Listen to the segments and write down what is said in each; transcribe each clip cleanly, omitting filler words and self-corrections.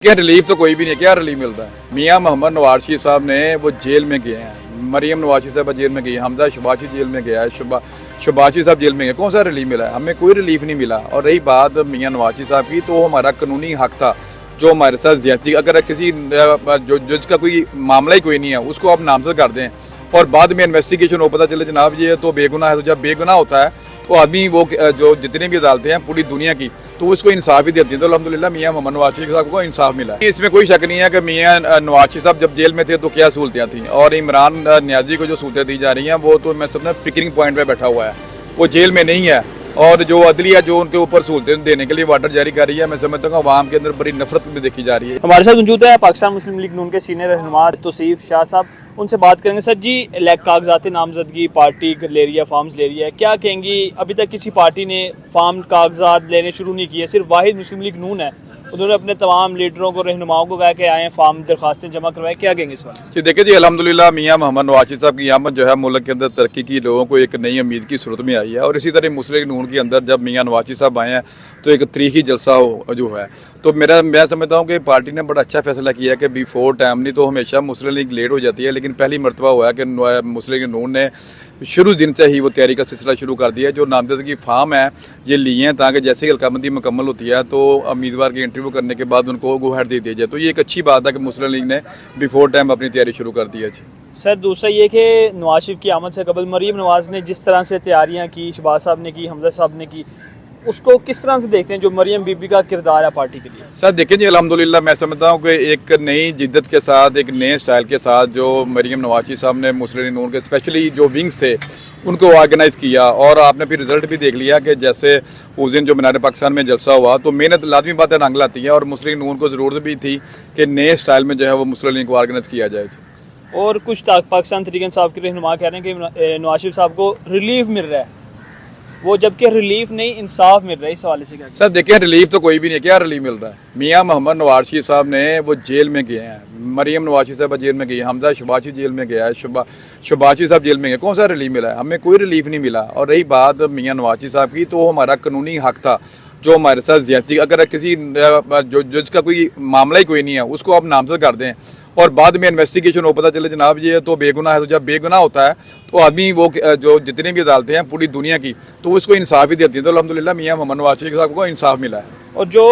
क्या रिलीफ तो कोई भी नहीं है। क्या रिलीफ मिलता है? मियां मोहम्मद नवाज शरीफ साहब ने वो जेल में गए हैं, मरियम नवाज साहब जेल में गई है, हमजा शबाशी जेल में गया है, शबाशी साहब जेल में गए। कौन सा रिलीफ मिला है? हमें कोई रिलीफ नहीं मिला। और रही बात मियां नवाज साहब की, तो हमारा कानूनी हक था जो हमारे साथ ज्यादती, अगर किसी जो जज का कोई मामला ही कोई नहीं है उसको आप नामजद कर दें और बाद में इन्वेस्टिगेशन हो पता चले जनाब ये तो बेगुनाह है, तो जब बेगुनाह होता है तो आदमी वो जो जितने भी अदालतें हैं पूरी दुनिया की तो उसको इंसाफ ही देती है। तो अल्हम्दुलिल्लाह मियां मोहम्मद नवाज शरीफ साहब को इंसाफ मिला है। इसमें कोई शक नहीं है कि मियां नवाज शरीफ साहब जब जेल में थे तो क्या सहूलतें थी, और इमरान न्याजी को जो सहूलतें दी जा रही हैं वो तो मैं समझता पिकनिक पॉइंट पर बैठा हुआ है, वो जेल में नहीं है। और जो अदलिया जो उनके ऊपर सहूलतें देने के लिए वार्डर जारी कर रही है, मैं समझता हूँ अवाम के अंदर बड़ी नफरत भी देखी जा रही है। हमारे साथ मौजूद है पाकिस्तान मुस्लिम लीग नून के सीनियर रहनुमा तौसीफ शाह साहब, उनसे बात करेंगे। सर जी, कागजात नामजदगी पार्टी ले रही है, फॉर्म्स ले रही है, क्या कहेंगी? अभी तक किसी पार्टी ने फॉर्म कागजात लेने शुरू नहीं किए, सिर्फ वाहिद मुस्लिम लीग नून है। उन्होंने अपने तमाम लीडरों को, रहनुमाओं को कहा कि आए फॉर्म दरखास्तें जमा करवाएं। क्या कहेंगे इस बारे? जी देखिए जी, अल्हम्दुलिल्लाह मियां मोहम्मद नवाज शरीफ साहब की आमद जो है मुल्क के अंदर तरक्की की, लोगों को एक नई उम्मीद की सूरत में आई है। और इसी तरह मुस्लिम लीग नून के अंदर जब मियां नवाज शरीफ साहब आए हैं तो एक तारीखी जलसा जो है, तो मैं समझता हूँ कि पार्टी ने बड़ा अच्छा फैसला किया है कि बिफोर टाइम, नहीं तो हमेशा मुस्लिम लीग लेट हो जाती है, लेकिन पहली मरतबा हुआ है कि मुस्लिम लीग नून ने शुरू दिन से ही वो तैयारी का सिलसिला शुरू कर दिया है। जो नामजदगी फार्म है ये लिए हैं ताकि जैसे ही हल्काबंदी मुकम्मल होती है तो उम्मीदवार की इंटरव्यू करने के बाद उनको गुहार दे दिया जाए। तो ये एक अच्छी बात है कि मुस्लिम लीग ने बिफोर टाइम अपनी तैयारी शुरू कर दी है। जी सर, दूसरा ये कि नवाज शरीफ की आमद से कबल मरियम नवाज ने जिस तरह से तैयारियां की, शहबाज साहब ने की, हमजा साहब ने की, उसको किस तरह से देखते हैं जो मरियम बीबी का किरदार है पार्टी के लिए? सर देखिए जी, अल्हम्दुलिल्लाह मैं समझता हूँ कि एक नई जिद्दत के साथ, एक नए स्टाइल के साथ जो मरियम नवाज शरीफ साहब ने मुस्लिम लीग नून के स्पेशली जो विंग्स थे उनको ऑर्गेनाइज़ किया, और आपने फिर रिजल्ट भी देख लिया कि जैसे उस दिन जो मीनार पाकिस्तान में जलसा हुआ तो मेहनत लाजमी बात है रंग लाती है, और मुस्लिम लीग नून को ज़रूरत भी थी कि नए स्टाइल में जो है वो मुस्लिम लीग को ऑर्गेनाइज़ किया जाए। और कुछ पाकिस्तान तहरीक इंसाफ के रहनुमा कह रहे हैं कि नवाज शरीफ साहब को रिलीफ मिल रहा है, वो जबकि रिलीफ नहीं इंसाफ मिल रहा है। इस हवाले से क्या? सर देखिए, रिलीफ तो कोई भी नहीं है। क्या रिलीफ मिल रहा है? मियां मोहम्मद नवाज शरीफ साहब ने वो जेल में गए हैं, मरियम नवाज शरीफ साहब जेल में गई है, हमजा शबाशी जेल में गया है, शबाशी साहब जेल में गए। कौन सा रिलीफ मिला है? हमें कोई रिलीफ नहीं मिला। और रही बात मियां नवाज शरीफ साहब की, तो हमारा कानूनी हक था जो हमारे साथ ज्यादती, अगर किसी जो जज का कोई मामला ही कोई नहीं है उसको आप नामजद कर दें और बाद में इन्वेस्टिगेशन हो पता चले जनाब ये तो बेगुनाह है, तो जब बेगुनाह होता है तो आदमी वो जो जितनी भी अदालतें हैं पूरी दुनिया की तो उसको इंसाफ ही देती है। तो अल्हम्दुलिल्लाह मियां मोहम्मद नवाज शरीफ साहब को इंसाफ मिला है। और जो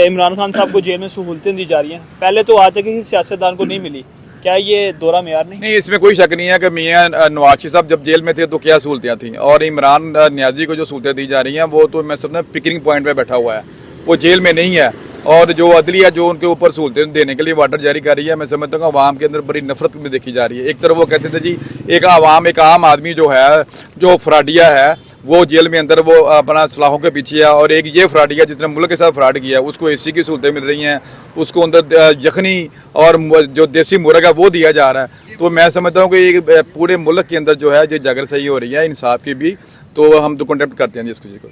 इमरान खान साहब को जेल में सहूलतें दी जा रही हैं, पहले तो आते किसी सियासतदान को नहीं मिली, क्या ये दोहरा मेयार नहीं? नहीं, इसमें कोई शक नहीं है कि मियां नवाज शरीफ साहब जब जेल में थे तो क्या सहूलतें थी, और इमरान न्याजी को जो सहूलतें दी जा रही हैं वो तो मैं समझता पिकनिक पॉइंट पर बैठा हुआ है, वो जेल में नहीं है। और जो अदलिया जो उनके ऊपर सहूलतें देने के लिए वार्डर जारी कर रही है, मैं समझता हूँ अवाम के अंदर बड़ी नफरत भी देखी जा रही है। एक तरफ वो कहते थे जी एक आम आदमी जो है, जो फ्राडिया है, वो जेल में अंदर वो अपना सलाहों के पीछे है, और एक ये फ्राडिया जिसने मुल्क के साथ फ्रॉड किया है उसको एसी की सहूलतें मिल रही हैं, उसको अंदर यखनी और जो देसी मुर्गा वो दिया जा रहा है। तो मैं समझता हूँ कि पूरे मुल्क के अंदर जो है ये जागर सही हो रही है इंसाफ की भी, तो हम तो कंटेप्ट करते हैं जिस किसी को।